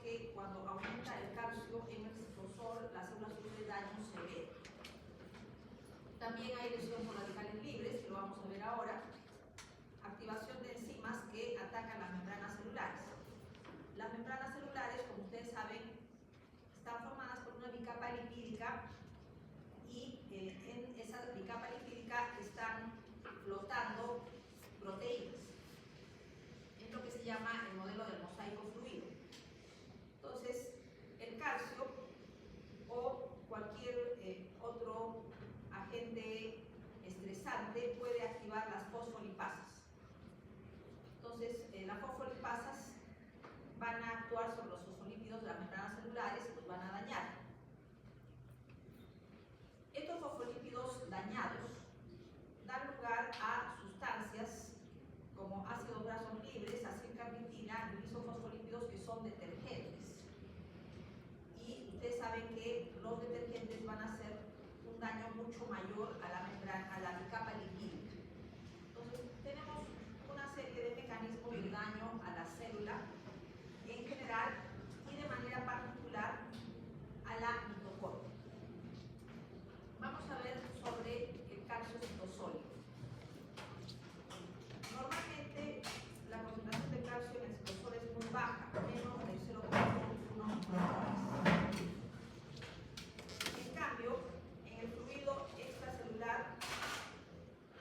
que cuando aumenta el calcio en el citosol, la célula sufre daño severo. También hay lesión por radicales libres, que lo vamos a ver ahora. Activación de enzimas que atacan las membranas celulares. Las membranas celulares, como ustedes saben, están formadas por una bicapa lipídica y en esa bicapa lipídica están flotando proteínas. Es lo que se llama el modelo del mosaico fluido. Entonces, el calcio o cualquier otro agente estresante puede activar las fosfolipasas. Entonces, las fosfolipasas van a actuar sobre los fosfolípidos de las membranas celulares y los van a dañar. Estos fosfolípidos dañados dan lugar a sustancias como ácidos grasos libres, acilcarnitina y isofosfolípidos que son detergentes. Y ustedes saben que los detergentes van a hacer un daño mucho mayor a la membrana, a la bicapa lipídica. Entonces, tenemos una serie de mecanismos de daño a la célula en general y de manera particular a la mitocondria. Vamos a ver sobre el calcio citosólico. Normalmente la concentración de calcio en el citosol es muy baja, menos del 0,1 micromoles. En cambio, en el fluido extracelular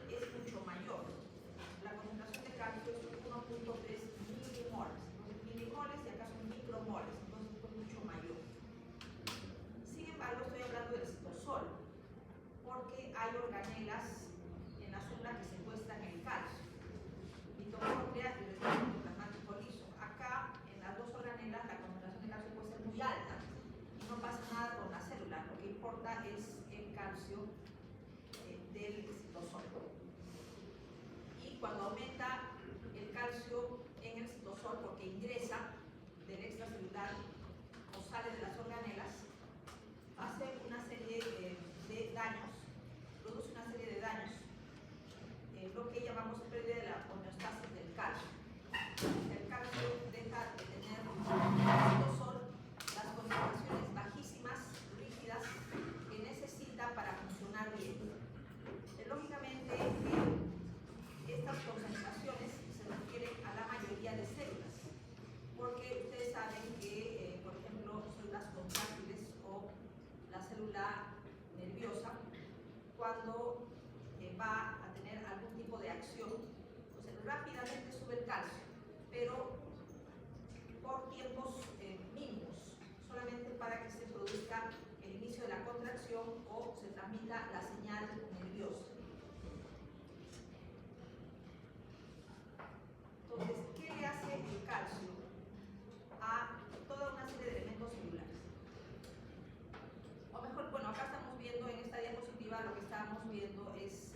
es mucho mayor. La concentración de calcio es 1,3 milimoles. Entonces, milimoles y acá son micromoles, entonces es mucho mayor. Sin embargo, estoy hablando del citosol, porque hay organelas en la célula que secuestran el calcio. Mitocondria y retículo plasmático liso. Acá, en las dos organelas, la concentración de calcio puede ser muy alta y no pasa nada con la célula. Lo que importa es el calcio del citosol. Y cuando aumenta el calcio en el citosol, porque ingresa del extracelular o sale de las organelas, hace una serie de daños, produce una serie de daños, lo que llamamos pérdida de la homeostasis del calcio. El calcio deja de tener en el citosol las concentraciones bajísimas, rígidas, que necesita para funcionar bien. Lógicamente, estas concentraciones se refieren a la mayoría de células, porque ustedes saben que, por ejemplo, células contráctiles o la célula nerviosa, cuando va a tener algún tipo de acción, pues rápidamente sube el calcio, pero por tiempos mínimos, solamente para que se produzca el inicio de la contracción o se transmita la señal nerviosa. Entonces, ¿qué le hace el calcio a toda una serie de elementos celulares? O mejor, bueno, acá estamos viendo en esta diapositiva, lo que estamos viendo es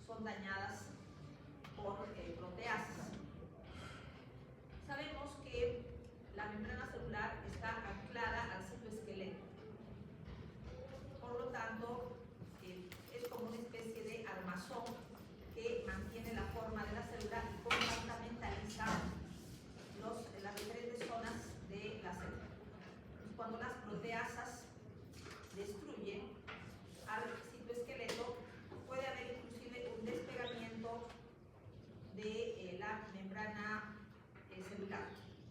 son dañadas por proteasas. Sabemos que la membrana celular está anclada al citoesqueleto. Por lo tanto, es como una especie de armazón que mantiene la forma de la célula y compartimentaliza las diferentes zonas de la célula. Cuando las proteasas destruyen al citoesqueleto, puede haber inclusive un despegamiento de la membrana celular,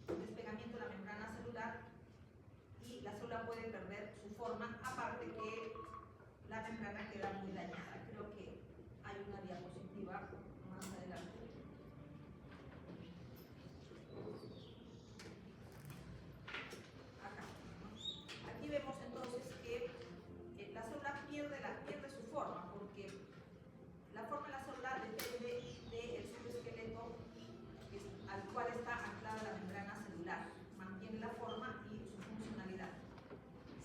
un despegamiento de la membrana celular, y la célula puede perder su forma, aparte que la membrana queda muy dañada. Creo que hay una diapositiva más adelante. Acá. Aquí vemos entonces que la célula pierde su forma, porque la forma de la célula depende del citoesqueleto al cual está anclada la membrana celular. Mantiene la forma y su funcionalidad.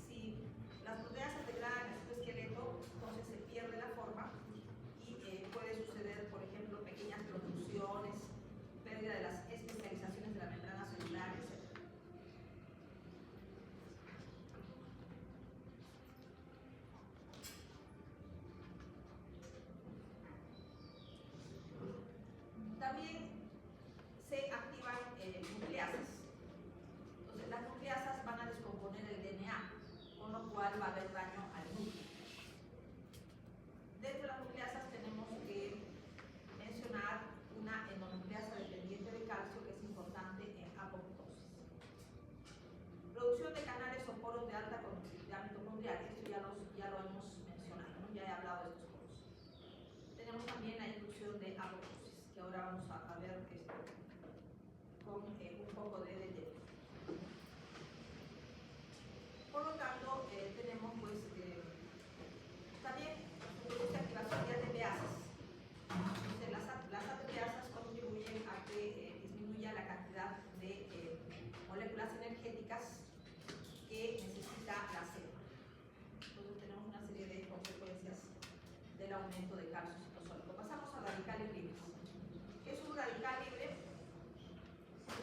Si las proteasas degradan el citoesqueleto, entonces se pierde la forma y puede suceder, por ejemplo, pequeñas protrusiones, pérdida de las especializaciones de la membrana celular, etc. También se activan nucleasas. Entonces, las nucleasas van a descomponer el DNA, con lo cual va a haber daño al núcleo. Dentro de las nucleasas tenemos que mencionar una endonucleasa dependiente de calcio, que es importante en apoptosis. Producción de canales o poros de alta actividad mitocondrial, esto ya lo hemos mencionado, ¿no? Ya he hablado de estos poros. Tenemos también la inducción de apoptosis, que ahora vamos a ver esto con un poco de detalle. Por lo tanto, tenemos pues también produce activación de ATPasas. Entonces, las ATPasas contribuyen a que disminuya la cantidad de moléculas energéticas que necesita la célula. Entonces, tenemos una serie de consecuencias del aumento de calcio citosólico. Pasamos a radicales libres. ¿Qué es un radical libre?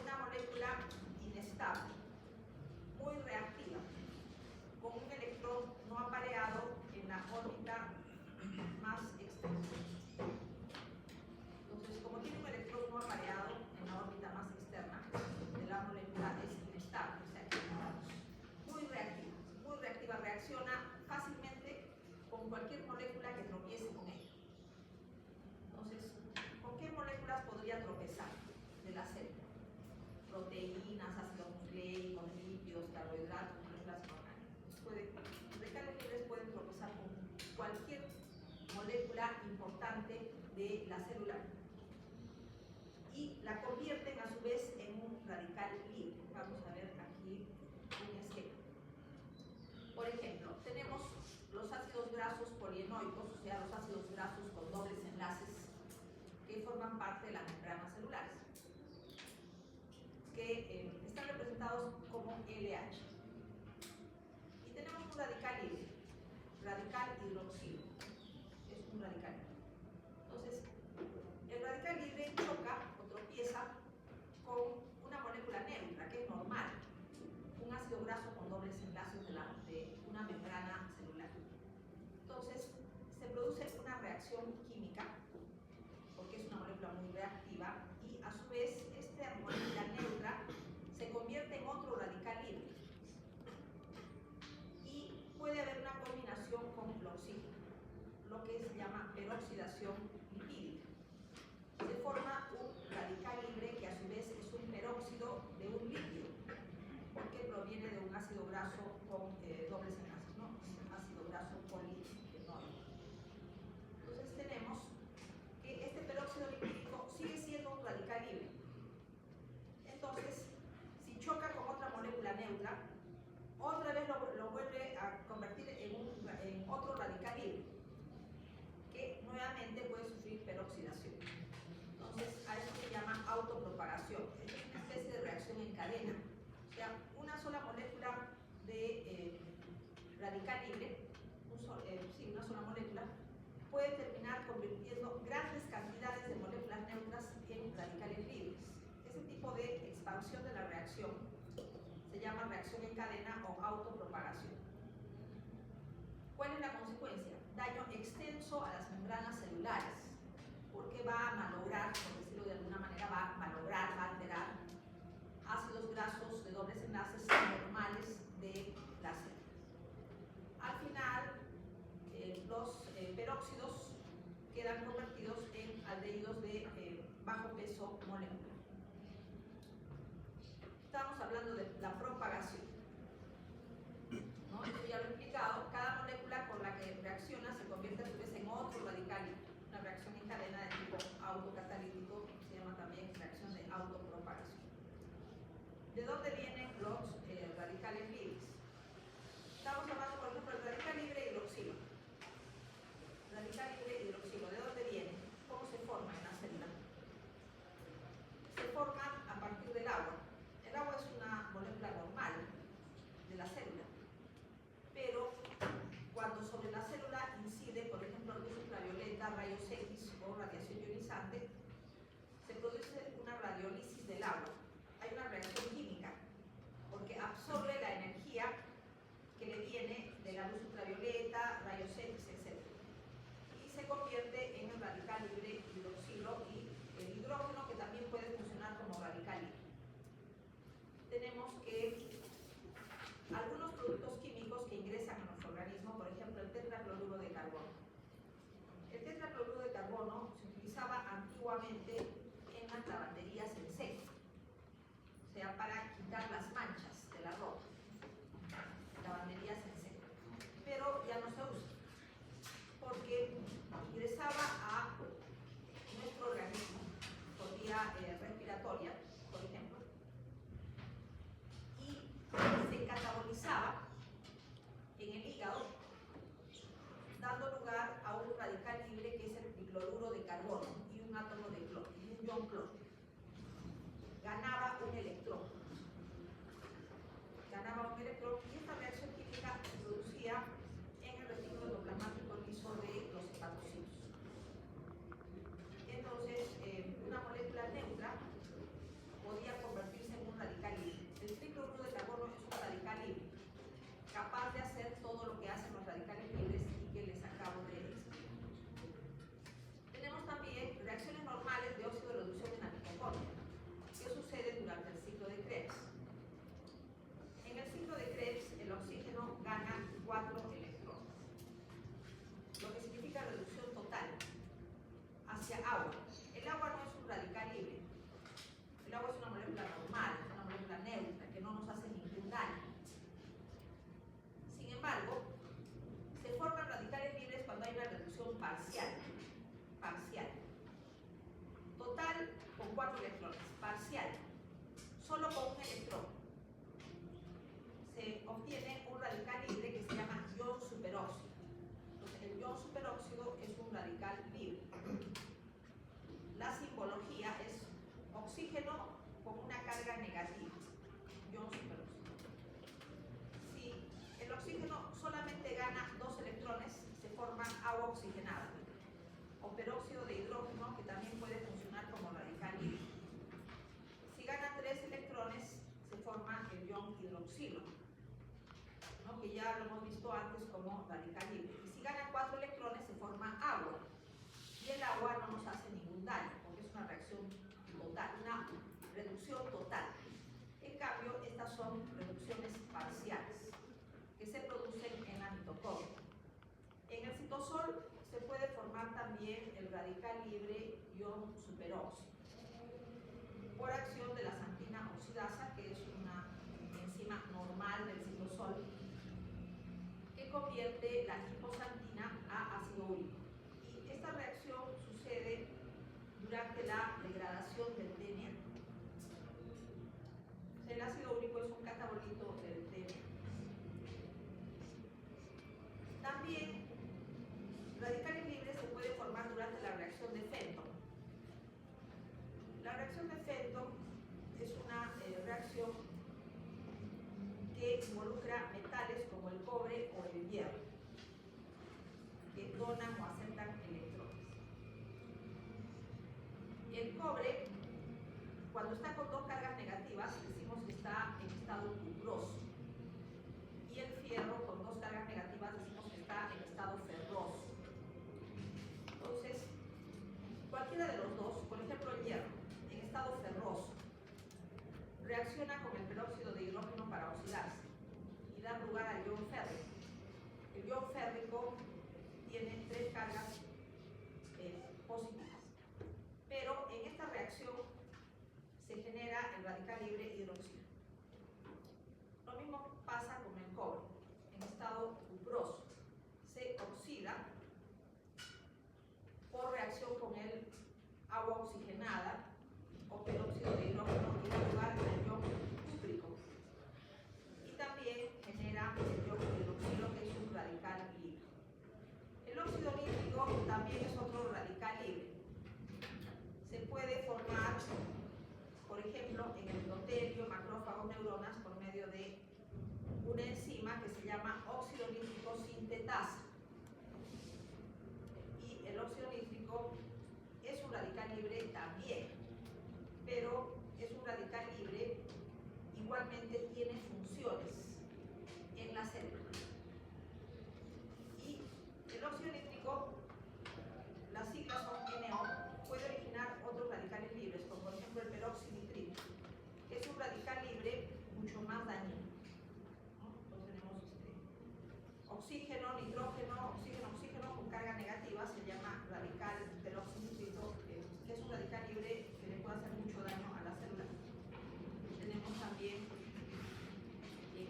Una molécula inestable, muy reactiva, con un electrón no apareado en la órbita más externa. Entonces, como tiene un electrón no apareado en la órbita más externa de la molécula, es inestable, o sea, que muy reactiva, reacciona fácilmente con cualquier molécula que tropiece con ella. Entonces, ¿con qué moléculas podría tropezar de la célula? Proteínas, ácidos nucleicos, lípidos, carbohidratos, moléculas inorgánicas. Radicales libres pueden tropezar con cualquier molécula importante de la célula y la convierten a su vez en un radical libre. Vamos a ver aquí un esquema. Por ejemplo, tenemos los ácidos grasos polienoicos, o sea, los ácidos grasos con dobles enlaces que forman parte de las membranas celulares, que están representados como LH. Y tenemos un radical libre, radical hidroxilo, es un radical libre. Entonces, el radical libre choca o tropieza con una molécula neutra, que es normal, un ácido graso con dobles enlaces de una membrana celular. Entonces, se produce una reacción química, porque es una molécula muy reactiva, y a su vez esta molécula neutra se convierte en otro radical libre. Y puede haber una combinación con el oxígeno, lo que se llama peroxidación lipídica. Se forma un radical libre que a su vez es un peróxido de un lípido, porque proviene de un ácido graso con dobles enlaces, ¿no? Un ácido graso polifenólico. Entonces tenemos que este peróxido lipídico sigue siendo un radical libre. Entonces, si choca con otra molécula neutra, otra vez lo vuelve a convertir en otro radical libre, que nuevamente puede sufrir peroxidación. Entonces, a eso se llama autopropagación. Es una especie de reacción en cadena. O sea, una sola molécula de radical libre, una sola molécula, puede terminar convirtiendo grandes peróxidos quedan convertidos en aldehídos de bajo peso molecular. Estamos hablando de la propagación, ¿no? Esto ya lo he explicado. Cada molécula con la que reacciona se convierte a su vez en otro radical, una reacción en cadena de tipo autocatalítico, se llama también reacción de autopropagación. ¿De dónde vienen los radicales libres? Estamos hablando, por ejemplo, del radical libre hidroxilo. Radical libre hidroxilo, ¿de dónde viene? ¿Cómo se forma en la célula? Se forman a partir del agua. El agua es una molécula normal de la célula, pero cuando sobre la célula incide, por ejemplo, luz ultravioleta, rayos X o radiación ionizante, se produce una radiólisis del agua. Hay una reacción química, porque absorbe la energía que le viene de la luz ultravioleta, rayos X, etc. Y se convierte en el radical libre hidroxilo y el hidrógeno, que también puede funcionar como radical libre. Tenemos que algunos productos químicos que ingresan a nuestro organismo, por ejemplo, el tetracloruro de carbono. El tetracloruro de carbono se utilizaba antiguamente en las lavanderías en seco, o sea, para quitar las manchas de la ropa. Lavanderías en seco. Pero ya no se usa, porque ingresaba a nuestro organismo por vía respiratoria, por ejemplo, y se catabolizaba en el hígado, dando lugar a un radical libre que es el tricloruro de carbono y un átomo de cloro, y un ion cloro. Ganaba un electrón. Ganaba un electrón y esta reacción química se producía en el retículo endoplasmático liso de los hepatocitos. Entonces, una molécula neutra podía convertirse en un radical libre. El tricloruro de carbono es un radical libre, capaz de hacer todo lo que hacen los radicales libres y que les acabo de explicar. Tenemos también reacciones normales de óxido de reducción en la mitocondria, que sucede durante el ciclo de Krebs. En el ciclo de Krebs, el oxígeno gana 4 electrones, lo que significa reducción total hacia agua. El agua no es un radical libre. El agua es una molécula normal, es una molécula neutra, que no nos hace ningún daño. Sin embargo, se forman radicales libres cuando hay una reducción parcial. Total con 4 electrones. Parcial, solo con un electrón. Se obtiene un radical libre que se llama ion superóxido. Entonces, el ion superóxido es un radical libre. La simbología es oxígeno con una carga negativa, ion superóxido. Si el oxígeno solamente gana 2 electrones, se forma agua oxigenada, o peróxido de hidrógeno, que también puede funcionar como radical libre. Si gana 3 electrones, se forma el ion hidroxilo, ¿no? Que ya lo hemos visto antes como radical libre. Y si gana 4 electrones, se forma agua. Y el agua no nos hace ningún daño, porque es una reacción total, una reducción total. En cambio, estas son reducciones parciales, que se producen en la mitocondria. En el citosol se puede formar también el radical libre ion superóxido, por acción de la xantina oxidasa, que es una enzima normal del citosol, que convierte la lipoxantina a ácido úrico. Y esta reacción sucede durante la degradación del DNA. El ácido úrico es un catabolito del DNA. También, radicales libres se pueden formar durante la reacción de Fenton. La reacción de Fenton es una reacción que involucra metales como el cobre o el hierro, que donan o aceptan electrones. El cobre, cuando está con 2 cargas negativas, decimos que está en estado cuproso. Y el fierro, con 2 cargas negativas, decimos que está en estado ferroso. Entonces, cualquiera de los dos, por ejemplo el hierro, en estado ferroso, reacciona con el peróxido de hidrógeno para oxidarse y da lugar al ion férrico. El ion férrico tiene 3 cargas positivas. Pero en esta reacción se genera el radical libre hidroxilo. Lo mismo pasa con el cobre. En estado cuproso se oxida por reacción con el agua oxigenada o peróxido de hidrógeno y da lugar al ion cúprico. Y también genera el ion hidroxilo, que es un radical libre. El óxido nítrico también es otro radical libre. Se puede formar, por ejemplo, en el endotelio, macrófagos, neuronas, por medio de una enzima que se llama óxido nítrico sintetasa. Y el óxido nítrico es un radical libre también, pero es un radical libre, igualmente tiene funciones en la célula. Y el óxido nítrico, las siglas son NO, puede originar otros radicales libres, como por ejemplo el peroxinitrito, que es un radical libre mucho más dañino. Entonces tenemos oxígeno, nitrógeno, oxígeno con carga negativa, se llama radical peroxinitrito, que es un radical libre que le puede hacer mucho daño a la célula. Tenemos también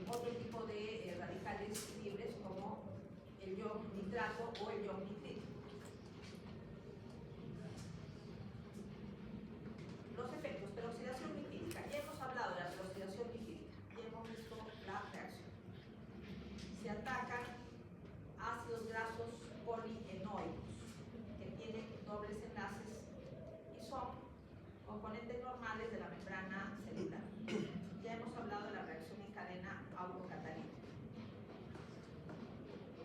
otro tipo de radicales libres, como el ion nitrato o el ion nitrito. Los efectos, peroxidación lipídica. Ya hemos hablado de la peroxidación lipídica, ya hemos visto la reacción. Se atacan ácidos grasos polienoicos, que tienen dobles enlaces y son componentes normales de la membrana celular. Ya hemos hablado de la reacción en cadena autocatalítica,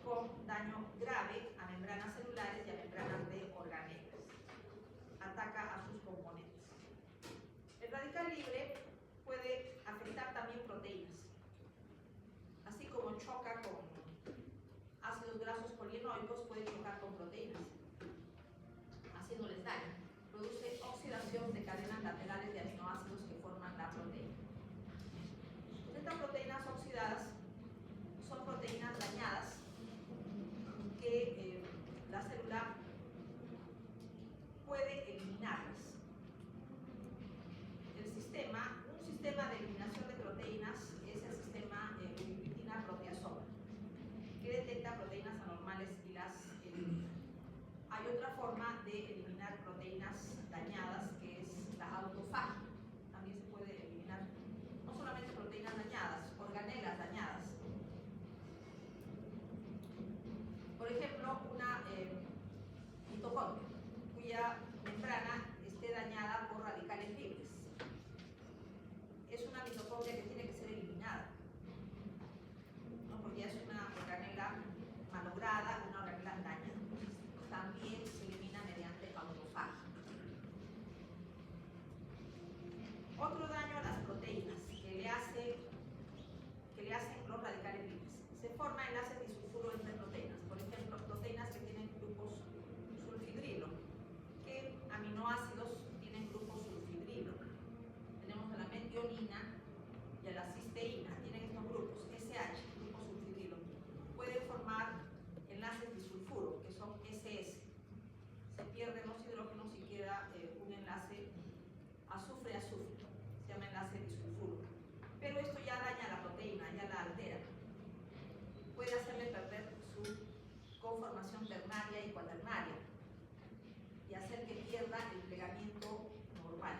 con daño grave a membranas celulares y a membranas de organelas. Ataca a sus componentes. El radical libre puede afectar también proteínas, así como choca con ácidos grasos polienoicos, puede chocar con proteínas, haciéndoles daño. Produce oxidación de cadenas laterales de aminoácidos que forman la proteína. Estas proteínas oxidadas son proteínas dañadas que la célula puede eliminarlas. Un sistema de eliminación de proteínas es el sistema ubiquitina proteasoma, que detecta proteínas anormales y las elimina. Hay otra forma de eliminar proteínas dañadas, que es la autofagia. También se puede eliminar no solamente proteínas dañadas, organelas dañadas. Por ejemplo, una mitocondria cuya membrana esté dañada por radicales libres. Es una mitocondria que tiene que ser eliminada, ¿no? Porque ya es una organela malograda, una organela dañada. También se elimina mediante autofagia. Otro daño a las proteínas que le hacen los radicales libres. Se forma enlaces disulfuro entre proteínas. Por ejemplo, proteínas que tienen grupos sulfidrilo. ¿Qué aminoácidos tienen grupos sulfidrilo? Tenemos a la metionina y a la cisteína. Tienen estos grupos, SH, grupo sulfidrilo. Pueden formar enlaces disulfuro, que son SS. Se pierden los hidrógenos y queda un enlace azufre-azufre. Se llama enlace disulfuro. Pero esto ya daña la proteína, ya la altera. Puede hacerle perder su conformación ternaria y cuaternaria y hacer que pierda el plegamiento normal.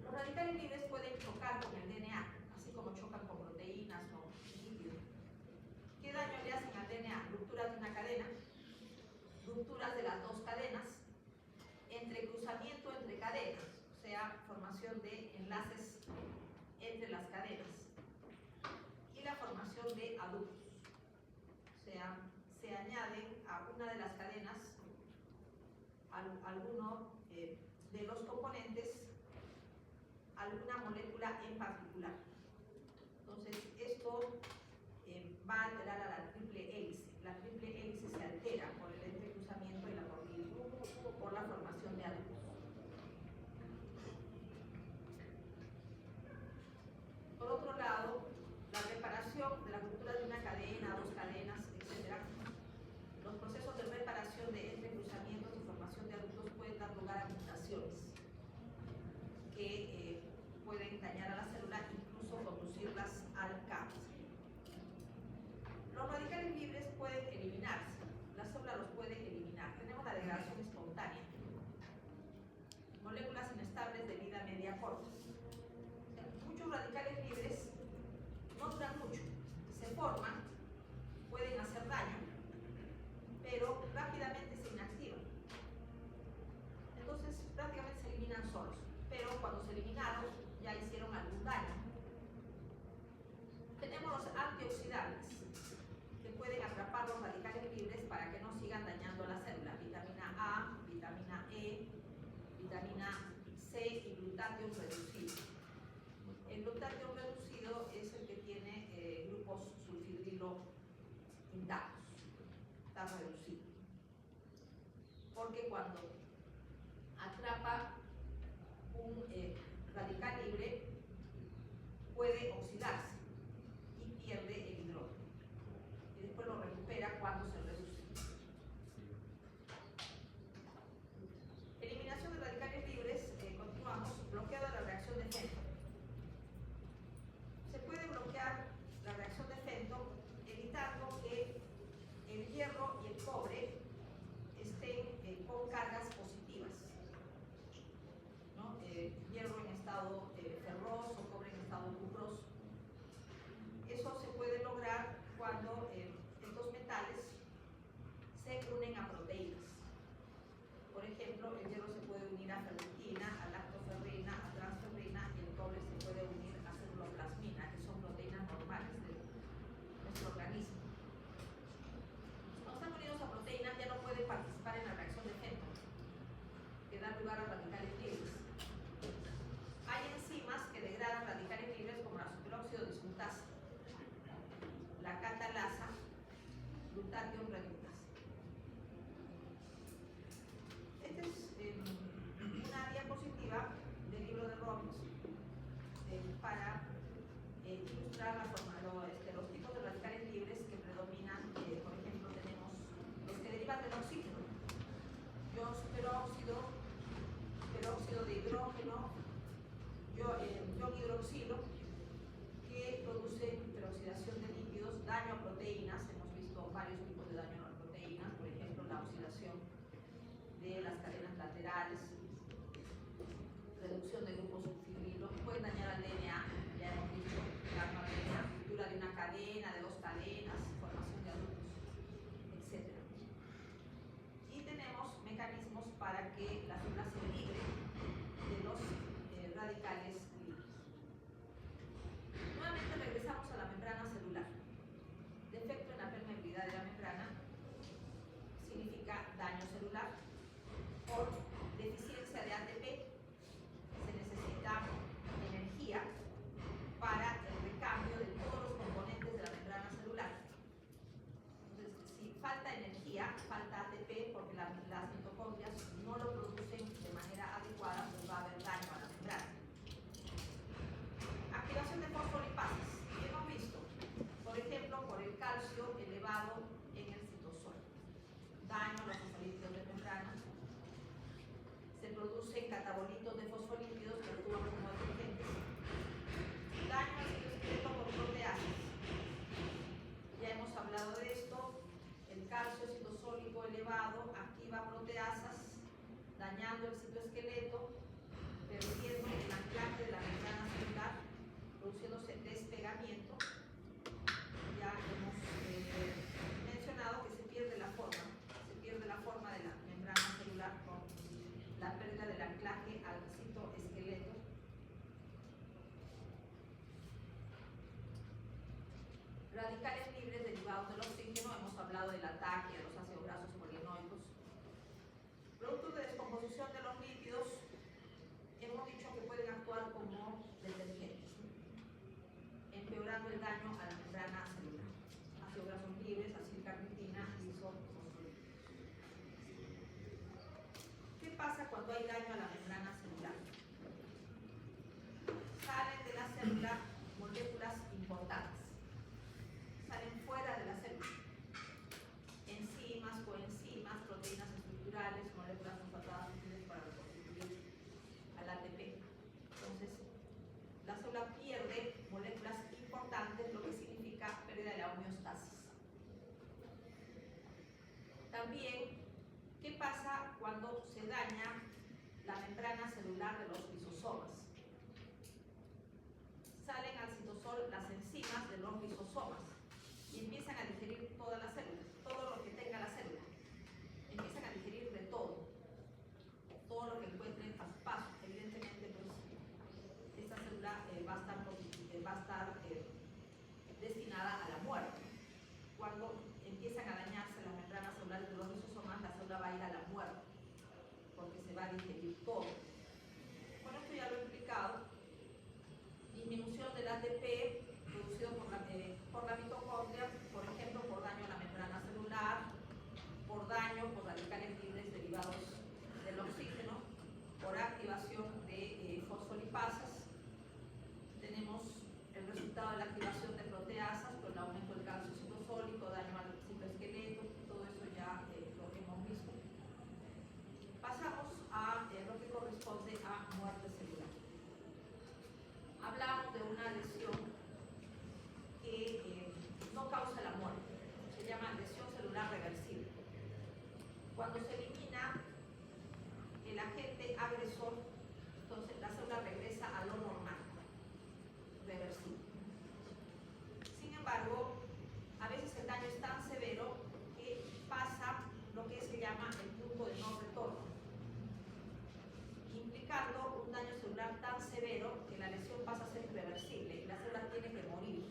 Los radicales libres pueden chocar con el DNA, así como chocan con proteínas o lípidos. ¿Qué daño le hacen al DNA? Rupturas de una cadena, rupturas de las dos cadenas, entrecruzamiento entre cadenas, o sea, formación de enlaces entre las cadenas, y la formación de aductos, o sea, se añaden a una de las cadenas alguno de los componentes, alguna molécula en particular. Entonces, esto va a alterar a la triple hélice. La triple hélice se altera por el entrecruzamiento y por la formación de aductos. Por otro lado, la reparación de la ruptura de una cadena, dos cadenas, etc., estar reducido. Porque cuando atrapa un radical libre, puede oxidarse y pierde el hidrógeno. Y después lo recupera cuando se reduce. Eliminación de radicales libres, continuamos, bloqueo de la reacción de Fenton. Se puede bloquear la reacción de Fenton evitando que el hierro y el cobre estén con cargas positivas, ¿no? Hierro en estado ferroso, cobre en estado cuproso. Eso se puede lograr cuando estos metales se unen a proteínas. Por ejemplo, el hierro se puede unir a ferritina, a lactoferrina, a transferrina, y el cobre se puede unir a ceruloplasmina, que son proteínas normales de nuestro organismo. Cuando están unidos a proteínas ya no pueden participar en la reacción de Fenton, que da lugar a radicales libres. Hay enzimas que degradan radicales libres como la superóxido dismutasa, la catalasa, glutatión reductasa. Esta es una diapositiva del libro de Robbins para ilustrar los tipos de radicales libres que predominan. Por ejemplo, tenemos los que derivan del oxígeno, ion superóxido, peróxido de hidrógeno, ion hidroxilo, que producen peroxidación de lípidos, daño a proteínas. Hemos visto varios tipos de daño a proteínas, por ejemplo, la oxidación de las cadenas laterales, reducción de grupos fibrilos, pueden dañar al DNA, ya hemos visto, daño al DNA, ruptura de una cadena, de dos cadenas, formación de adultos, etc. Y tenemos mecanismos para que la célula se libre de los radicales libres. Nuevamente regresamos a la membrana celular. Defecto en la permeabilidad de la membrana significa daño celular. Por deficiencia de ATP se necesita energía para el recambio de todos los componentes de la membrana celular. Entonces, si falta energía, falta ATP, porque las mitocondrias no lo producen de manera adecuada, pues va a haber daño a la membrana. Activación de fosfolipases. ¿Qué hemos visto? Por ejemplo, por el calcio elevado en el citosol. Daño a los fosfolípidos de membrana. Se producen catabolitos de fosfolípidos que actúan como detergentes. Daño al citoesqueleto por proteasas. Ya hemos hablado de esto. El calcio citosólico elevado activa proteasas, dañando el citoesqueleto, perdiendo el anclaje de la membrana celular, produciéndose despegamiento. Ya hemos mencionado que se pierde la forma de la membrana celular con la pérdida del anclaje al citoesqueleto. Radicales libres derivados del oxígeno, hemos hablado del ataque a los ácidos grasos polienoicos. Productos de descomposición de los lípidos, hemos dicho que pueden actuar como detergentes, empeorando el daño a la membrana celular. Ácidos grasos libres, acilcarnitina, isofosfolípidos. ¿Qué pasa cuando hay daño a la membrana celular? Salen de la célula moléculas importantes, salen fuera de la célula. Enzimas, coenzimas, proteínas estructurales, moléculas fosfatadas útiles para reconstituir al ATP. Entonces, la célula pierde moléculas importantes, lo que significa pérdida de la homeostasis. También, ¿qué pasa cuando se daña la membrana celular de los lisosomas? Salen al citosol las enzimas de los lisosomas y empiezan a digerir toda la célula, todo lo que tenga la célula. Empiezan a digerir de todo lo que encuentren a su paso. Evidentemente, pues, esta célula va a estar destinada a la muerte. Cuando empiezan a dañarse las membranas celulares de los lisosomas, la célula va a ir a la muerte, porque se va a digerir todo. Bueno, esto ya lo he explicado. Disminución del ATP producido por la Cuando se elimina el agente agresor, entonces la célula regresa a lo normal, reversible. Sin embargo, a veces el daño es tan severo que pasa lo que se llama el punto de no retorno, implicando un daño celular tan severo que la lesión pasa a ser irreversible y la célula tiene que morir.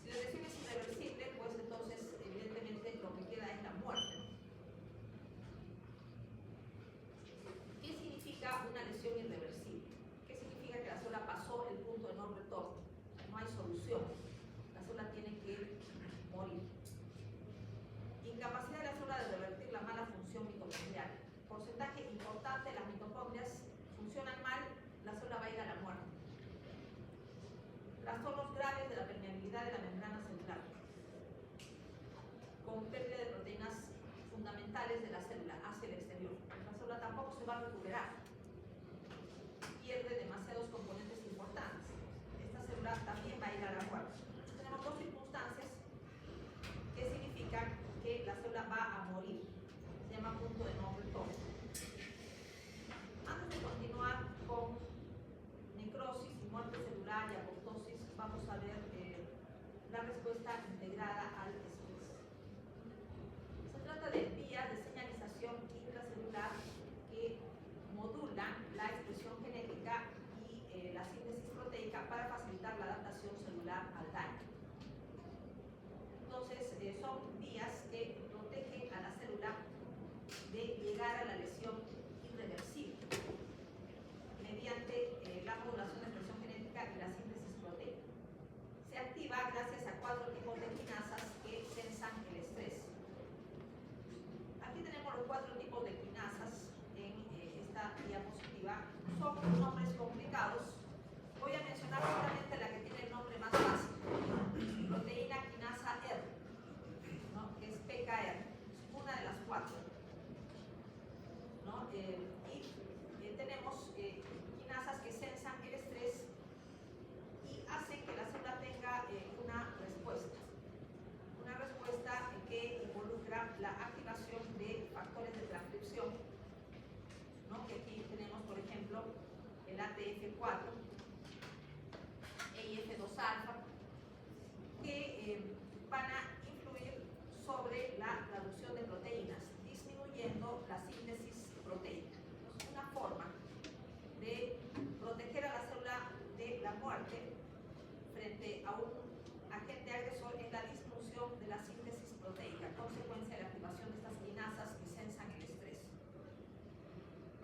Si la lesión es irreversible, pues entonces evidentemente lo que queda es la muerte. ¿Qué significa una lesión irreversible? ¿Qué significa que la célula pasó el punto de no retorno? No hay solución. La célula tiene que morir. Incapacidad de la célula de revertir la mala función mitocondrial. Porcentaje importante de las mitocondrias funcionan mal, la célula va a ir a la muerte. Trastornos graves de la permeabilidad de la membrana celular, con pérdida de proteínas fundamentales de la célula hacia el exterior. La célula tampoco se va a recuperar, pierde demasiados componentes importantes. Esta célula también va a ir a la muerte. Entonces, tenemos dos circunstancias que significan que la célula va a morir. Se llama punto de no retorno. Antes de continuar con necrosis y muerte celular y apoptosis, vamos a ver la respuesta integrada al estrés. Se trata de vías de señalización intracelular que modulan la expresión genética y la síntesis proteica para facilitar la adaptación celular al daño. Entonces, son vías que protegen a la célula de llegar a la lesión irreversible mediante la modulación de expresión genética y la síntesis proteica. Se activa gracias a 4 tipos de quinasas que sensan el estrés. Aquí tenemos los 4 tipos de quinasas en esta diapositiva. Son nombres complicados. Voy a mencionar solamente la que tiene el nombre más fácil. Proteína quinasa R, ¿no? Que es PKR. Es una de las 4. ¿No? Y tenemos quinasas que sensan el estrés y hacen que la célula tenga una respuesta que involucra la activación de factores de transcripción, ¿no? Que aquí tenemos, por ejemplo, el ATF4, EIF2-alfa, que van a influir sobre la traducción de proteínas, disminuyendo la síntesis proteica. Entonces, una forma de proteger a la célula de la muerte frente a un agente agresor es la disminución de la síntesis proteica, consecuencia de la activación de estas quinasas que sensan el estrés.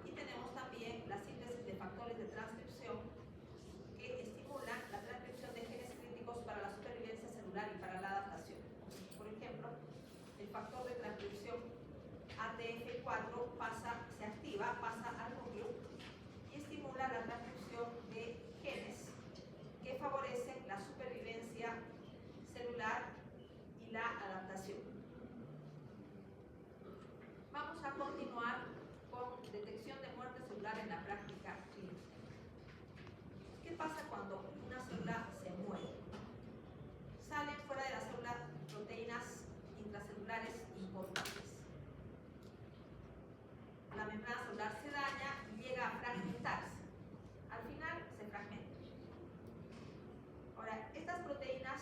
Y tenemos también la síntesis de factores de transcripción que estimulan la transcripción de genes críticos para la supervivencia celular y para la adaptación. Por ejemplo, el factor de transcripción ATF4 se activa, pasa al núcleo y estimula la transcripción de genes que favorecen la supervivencia celular y la adaptación. Vamos a continuar con detección de muerte celular en la práctica clínica. ¿Qué pasa cuando una célula se muere? Salen fuera de la célula proteínas intracelulares importantes. La membrana celular se daña y llega a fragmentarse. Al final se fragmenta. Ahora, estas proteínas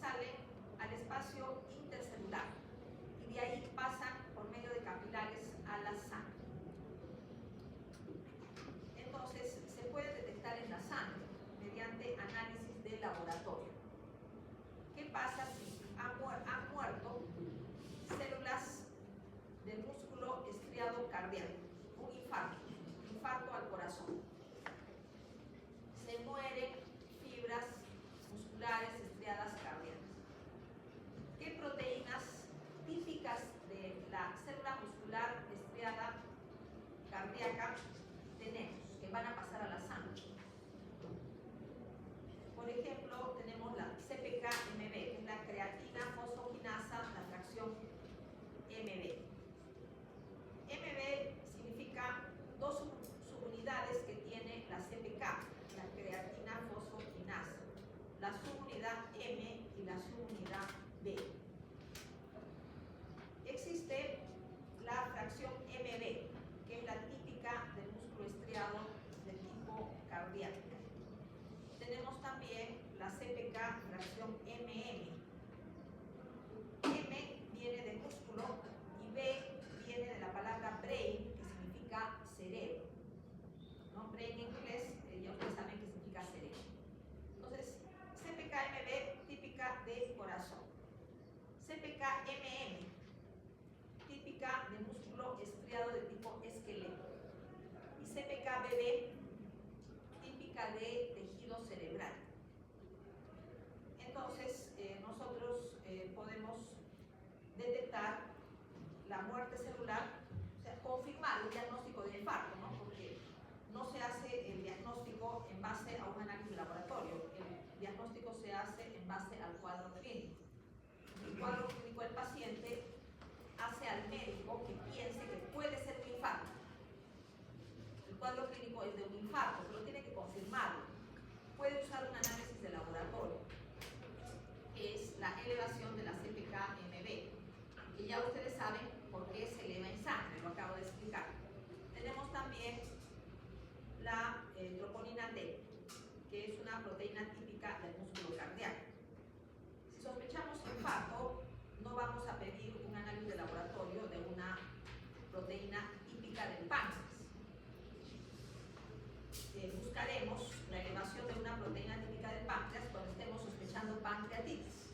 salen al espacio intercelular y de ahí pasan por medio de capilares a la sangre. Entonces, se puede detectar en la sangre mediante análisis AVB, típica de tejido cerebral. Entonces, nosotros podemos detectar la muerte celular, o sea, confirmar el diagnóstico de infarto, ¿no? Porque no se hace el diagnóstico en base a un análisis de laboratorio, el diagnóstico se hace en base al cuadro clínico. El cuadro clínico del paciente hace al médico que piense que puede ser un infarto. El cuadro clínico es de un infarto, pero tiene que confirmarlo. Puede usar un análisis de laboratorio, que es la elevación de la CPK-MB, que ya ustedes saben por qué se eleva en sangre, lo acabo de explicar. Tenemos también la troponina T, que es una proteína típica del músculo cardíaco. Si sospechamos infarto, no vamos a pedir un análisis de laboratorio de una proteína típica del páncreas. Buscaremos la elevación de una proteína típica del páncreas cuando estemos sospechando pancreatitis,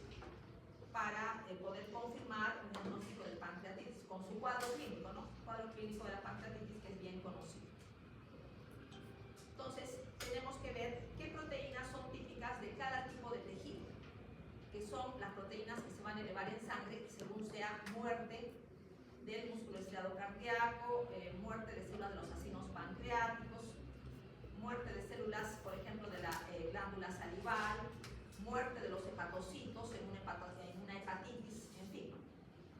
para poder confirmar un diagnóstico de pancreatitis con su cuadro clínico, ¿no? Cuadro clínico de la pancreatitis, que es bien conocido. Entonces, tenemos que ver qué proteínas son típicas de cada tipo de tejido, que son las proteínas que se van a elevar en sangre según sea muerte del músculo estriado cardíaco, muerte de células de los acinos pancreáticos, muerte de células, por ejemplo, de la glándula salival, muerte de los hepatocitos en una hepatitis, en fin.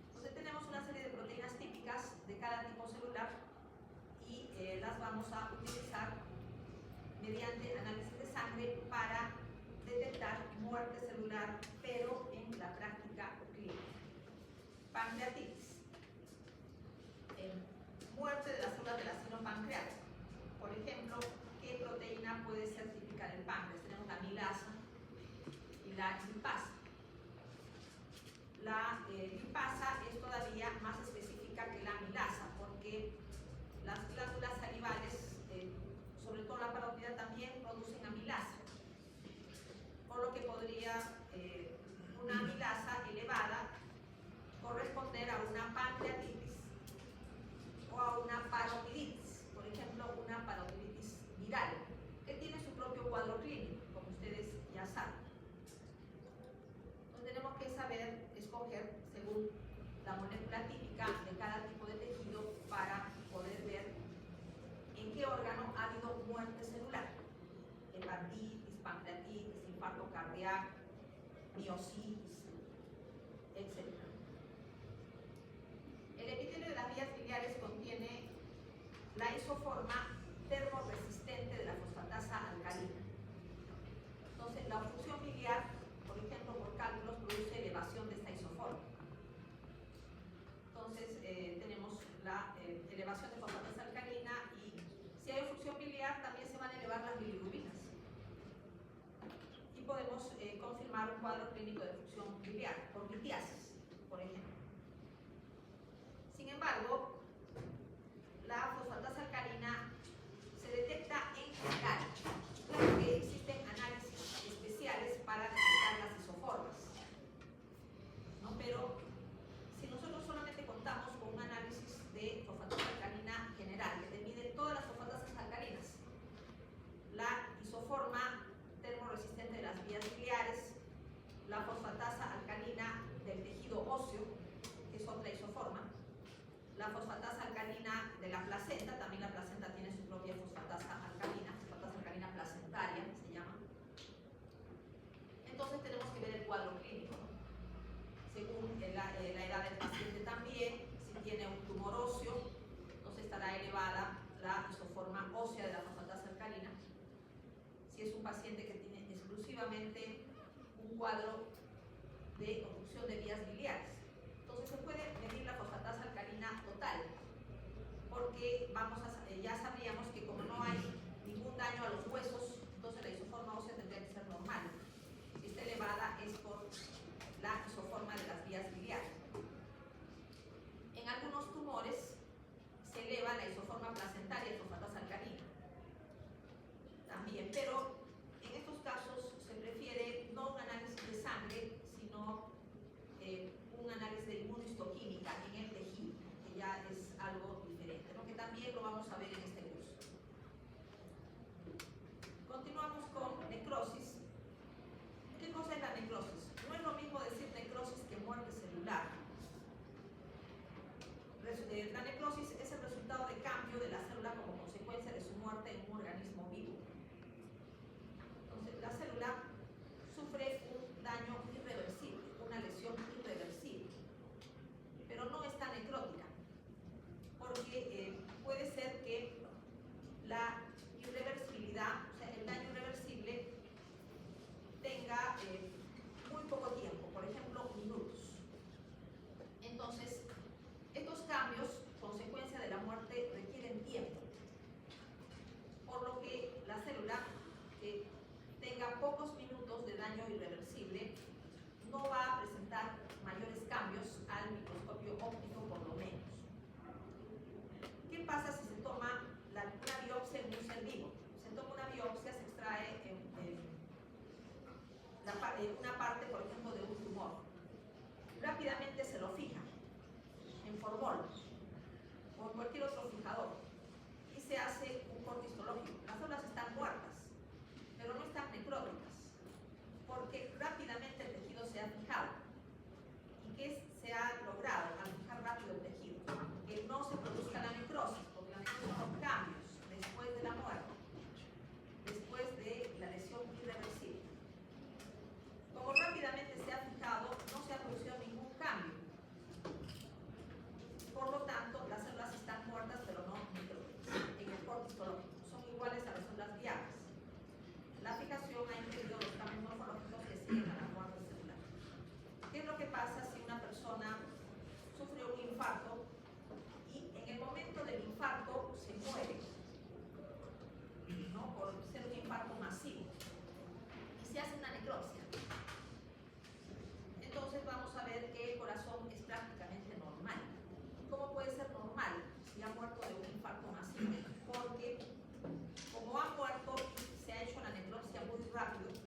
Entonces tenemos una serie de proteínas típicas de cada tipo celular y las vamos a utilizar mediante análisis de sangre para detectar muerte celular, pero en la práctica clínica. Pancreatitis. Muerte de las células del acino pancreático. Por ejemplo, ¿qué proteína puede ser típica del páncreas? Tenemos la amilasa y la lipasa. La lipasa es todavía más específica que la amilasa, porque las glándulas salivales, sobre todo la parótida, también producen amilasa, por lo que podría una amilasa elevada corresponder a una pancreatitis o a una parotiditis, por ejemplo, una parotiditis viral, que tiene su propio cuadro clínico, como ustedes ya saben. Entonces tenemos que saber escoger según la molécula típica de cada tipo de tejido para poder ver en qué órgano ha habido muerte celular. Hepatitis, pancreatitis, infarto cardíaco, miositis, etc. El epitelio de las vías biliares contiene la isoforma termoresistente de la fosfatasa alcalina. Entonces, la obstrucción biliar, por ejemplo, por cálculos, produce elevación de esta isoforma. Entonces, tenemos la elevación de fosfatasa alcalina, y si hay obstrucción biliar, también se van a elevar las bilirrubinas. Y podemos confirmar un cuadro clínico de obstrucción biliar por litiasis, por ejemplo. Sin embargo, la fosfatasa alcalina se detecta en general. Claro que existen análisis especiales para detectar las isoformas, ¿no? Pero si nosotros solamente contamos con un análisis de fosfatasa alcalina general, que te mide todas las fosfatasas alcalinas, la isoforma termoresistente de las vías biliares, la fosfatasa alcalina del tejido óseo, que es otra isoforma, la fosfatasa alcalina de la placenta, también la placenta tiene su propia fosfatasa alcalina placentaria se llama. Entonces tenemos que ver el cuadro clínico, ¿no? Según la edad del paciente también. Si tiene un tumor óseo, entonces estará elevada la isoforma ósea de la fosfatasa alcalina. Si es un paciente que tiene exclusivamente un cuadro de obstrucción de vías biliares, entonces se puede medir la fosfatasa alcalina total, porque ya sabríamos que como no hay ningún daño a los huesos, entonces la isoforma ósea tendría que ser normal. Si está elevada es por la isoforma de las vías biliares. En algunos tumores se eleva la isoforma placentaria de fosfatasa alcalina también, pero en estos casos se prefiere no un análisis de sangre, sino un análisis de inmunohistoquímica en el tejido, que ya es algo diferente, ¿no? Que también lo vamos a ver en este curso. ¿no? Por ser un infarto masivo. Y se hace una necropsia.